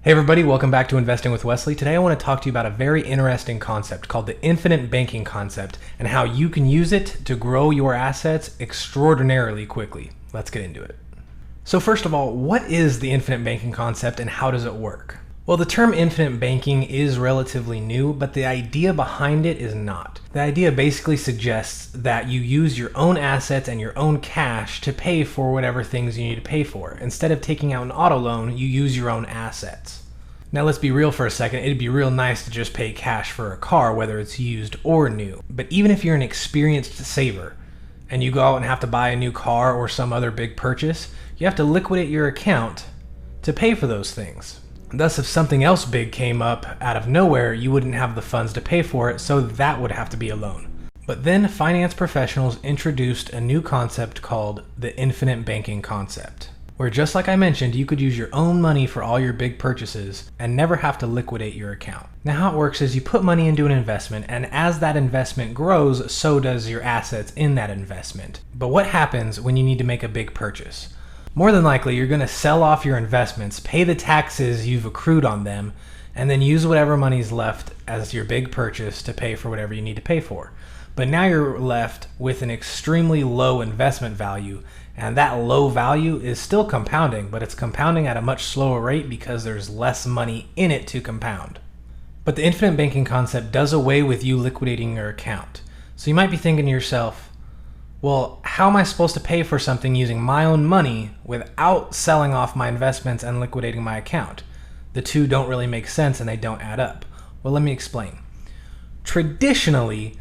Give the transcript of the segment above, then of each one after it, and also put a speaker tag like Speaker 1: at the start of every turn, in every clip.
Speaker 1: Hey everybody, welcome back to Investing with Wesley. Today I want to talk to you about a very interesting concept called the infinite banking concept and how you can use it to grow your assets extraordinarily quickly. Let's get into it. So first of all, what is the infinite banking concept and how does it work? Well, the term infinite banking is relatively new, but the idea behind it is not. The idea basically suggests that you use your own assets and your own cash to pay for whatever things you need to pay for. Instead of taking out an auto loan, you use your own assets. Now let's be real for a second. It'd be real nice to just pay cash for a car, whether it's used or new. But even if you're an experienced saver and you go out and have to buy a new car or some other big purchase, you have to liquidate your account to pay for those things. Thus, if something else big came up out of nowhere, you wouldn't have the funds to pay for it, so that would have to be a loan. But then finance professionals introduced a new concept called the infinite banking concept, where just like I mentioned, you could use your own money for all your big purchases and never have to liquidate your account. Now how it works is you put money into an investment, and as that investment grows, so does your assets in that investment. But what happens when you need to make a big purchase? More than likely, you're going to sell off your investments, pay the taxes you've accrued on them, and then use whatever money's left as your big purchase to pay for whatever you need to pay for. But now you're left with an extremely low investment value, and that low value is still compounding, but it's compounding at a much slower rate because there's less money in it to compound. But the infinite banking concept does away with you liquidating your account. So you might be thinking to yourself, well, how am I supposed to pay for something using my own money without selling off my investments and liquidating my account? The two don't really make sense and they don't add up. Well, let me explain. Traditionally,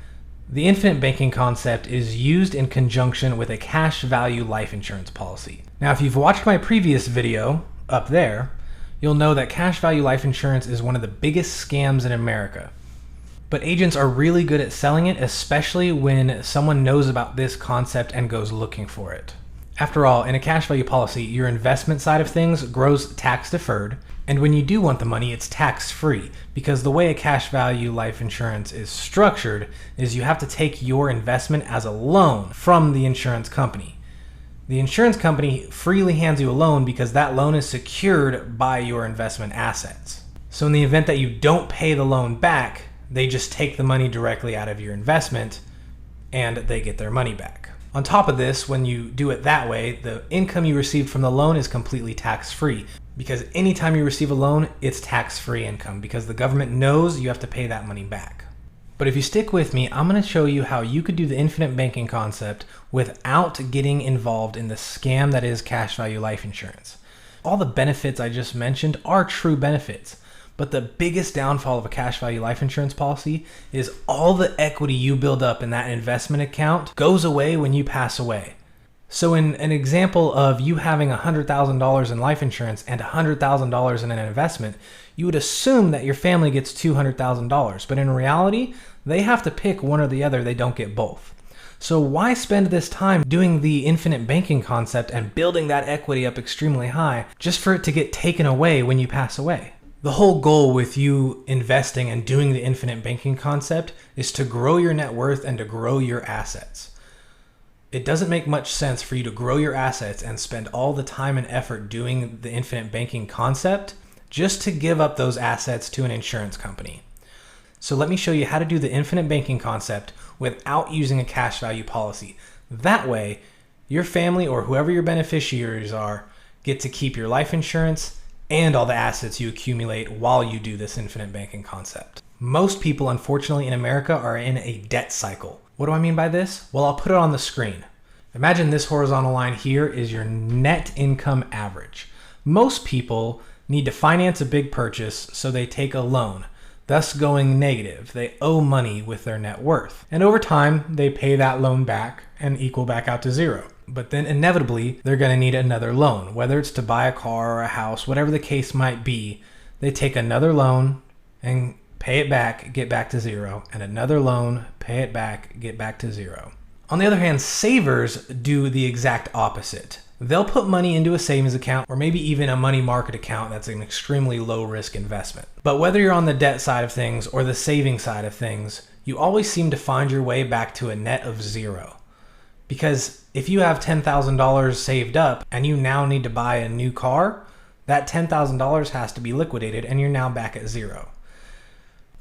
Speaker 1: the infinite banking concept is used in conjunction with a cash value life insurance policy. Now, if you've watched my previous video up there, you'll know that cash value life insurance is one of the biggest scams in America. But agents are really good at selling it, especially when someone knows about this concept and goes looking for it. After all, in a cash value policy, your investment side of things grows tax deferred, and when you do want the money, it's tax free, because the way a cash value life insurance is structured is you have to take your investment as a loan from the insurance company. The insurance company freely hands you a loan because that loan is secured by your investment assets. So in the event that you don't pay the loan back, they just take the money directly out of your investment and they get their money back. On top of this, when you do it that way, the income you received from the loan is completely tax-free, because anytime you receive a loan, it's tax-free income because the government knows you have to pay that money back. But if you stick with me, I'm going to show you how you could do the infinite banking concept without getting involved in the scam that is cash value life insurance. All the benefits I just mentioned are true benefits. But the biggest downfall of a cash value life insurance policy is all the equity you build up in that investment account goes away when you pass away. So in an example of you having $100,000 in life insurance and $100,000 in an investment, you would assume that your family gets $200,000. But in reality, they have to pick one or the other. They don't get both. So why spend this time doing the infinite banking concept and building that equity up extremely high just for it to get taken away when you pass away? The whole goal with you investing and doing the infinite banking concept is to grow your net worth and to grow your assets. It doesn't make much sense for you to grow your assets and spend all the time and effort doing the infinite banking concept just to give up those assets to an insurance company. So let me show you how to do the infinite banking concept without using a cash value policy. That way, your family or whoever your beneficiaries are get to keep your life insurance and all the assets you accumulate while you do this infinite banking concept. Most people, unfortunately, in America are in a debt cycle. What do I mean by this? Well, I'll put it on the screen. Imagine this horizontal line here is your net income average. Most people need to finance a big purchase, so they take a loan, thus going negative. They owe money with their net worth. And over time, they pay that loan back and equal back out to zero. But then inevitably, they're going to need another loan, whether it's to buy a car or a house, whatever the case might be. They take another loan and pay it back, get back to zero, and another loan, pay it back, get back to zero. On the other hand, savers do the exact opposite. They'll put money into a savings account or maybe even a money market account that's an extremely low risk investment. But whether you're on the debt side of things or the saving side of things, you always seem to find your way back to a net of zero. Because if you have $10,000 saved up and you now need to buy a new car, That $10,000 has to be liquidated and you're now back at zero.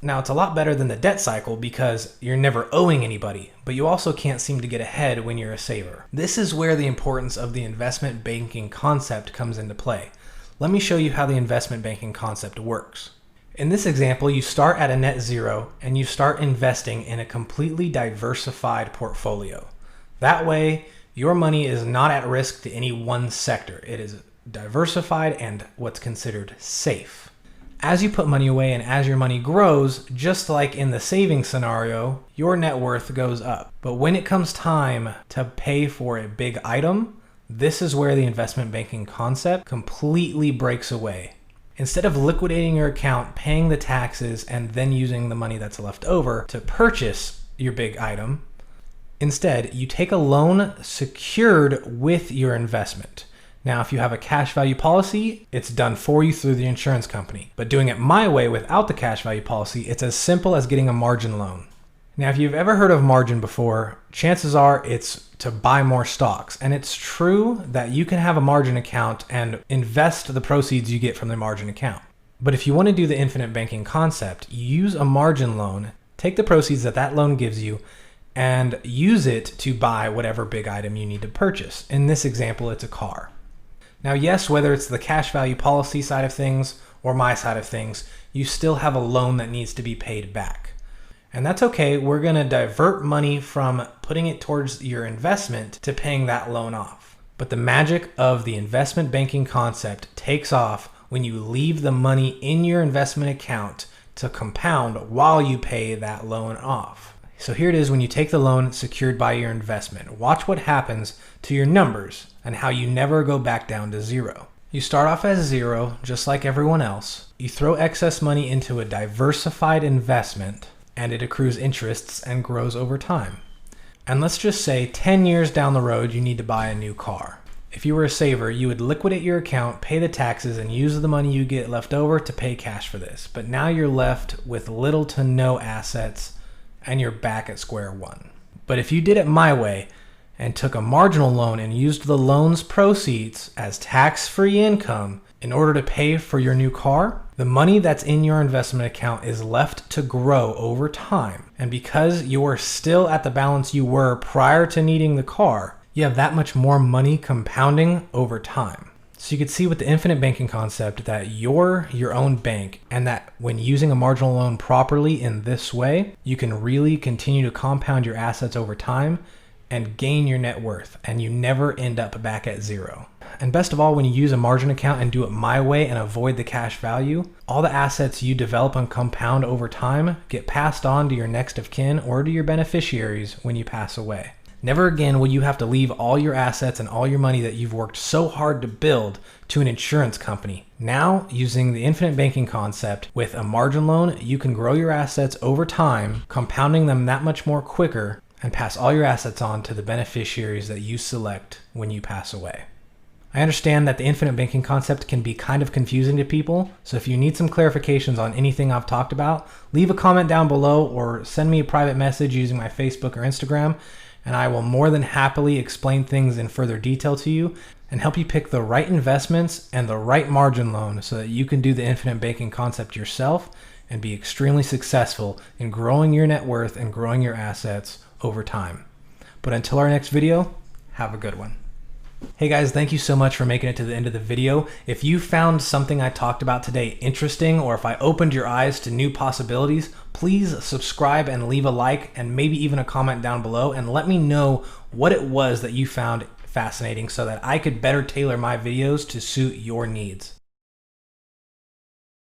Speaker 1: Now, it's a lot better than the debt cycle because you're never owing anybody, but you also can't seem to get ahead when you're a saver. This is where the importance of the investment banking concept comes into play. Let me show you how the investment banking concept works. In this example, you start at a net zero and you start investing in a completely diversified portfolio. That way, your money is not at risk to any one sector. It is diversified and what's considered safe. As you put money away and as your money grows, just like in the savings scenario, your net worth goes up. But when it comes time to pay for a big item, this is where the investment banking concept completely breaks away. Instead of liquidating your account, paying the taxes, and then using the money that's left over to purchase your big item, instead, you take a loan secured with your investment. Now, if you have a cash value policy, it's done for you through the insurance company. But doing it my way without the cash value policy, it's as simple as getting a margin loan. Now, if you've ever heard of margin before, chances are it's to buy more stocks. And it's true that you can have a margin account and invest the proceeds you get from the margin account. But if you want to do the infinite banking concept, you use a margin loan, take the proceeds that that loan gives you, and use it to buy whatever big item you need to purchase. In this example, it's a car. Now, yes, whether it's the cash value policy side of things or my side of things, you still have a loan that needs to be paid back. And that's okay. We're going to divert money from putting it towards your investment to paying that loan off. But the magic of the investment banking concept takes off when you leave the money in your investment account to compound while you pay that loan off. So here it is when you take the loan secured by your investment. Watch what happens to your numbers and how you never go back down to zero. You start off as zero, just like everyone else. You throw excess money into a diversified investment and it accrues interests and grows over time. And let's just say 10 years down the road, you need to buy a new car. If you were a saver, you would liquidate your account, pay the taxes, and use the money you get left over to pay cash for this. But now you're left with little to no assets and you're back at square one. But if you did it my way and took a marginal loan and used the loan's proceeds as tax-free income in order to pay for your new car, the money that's in your investment account is left to grow over time. And because you're still at the balance you were prior to needing the car, you have that much more money compounding over time. So you could see with the infinite banking concept that you're your own bank, and that when using a marginal loan properly in this way, you can really continue to compound your assets over time and gain your net worth, and you never end up back at zero. And best of all, when you use a margin account and do it my way and avoid the cash value, all the assets you develop and compound over time get passed on to your next of kin or to your beneficiaries when you pass away. Never again will you have to leave all your assets and all your money that you've worked so hard to build to an insurance company. Now, using the infinite banking concept with a margin loan, you can grow your assets over time, compounding them that much more quicker, and pass all your assets on to the beneficiaries that you select when you pass away. I understand that the infinite banking concept can be kind of confusing to people, so if you need some clarifications on anything I've talked about, leave a comment down below or send me a private message using my Facebook or Instagram, and I will more than happily explain things in further detail to you and help you pick the right investments and the right margin loan so that you can do the infinite banking concept yourself and be extremely successful in growing your net worth and growing your assets over time. But until our next video, have a good one. Hey guys, thank you so much for making it to the end of the video. If you found something I talked about today interesting, or if I opened your eyes to new possibilities, please subscribe and leave a like and maybe even a comment down below and let me know what it was that you found fascinating so that I could better tailor my videos to suit your needs.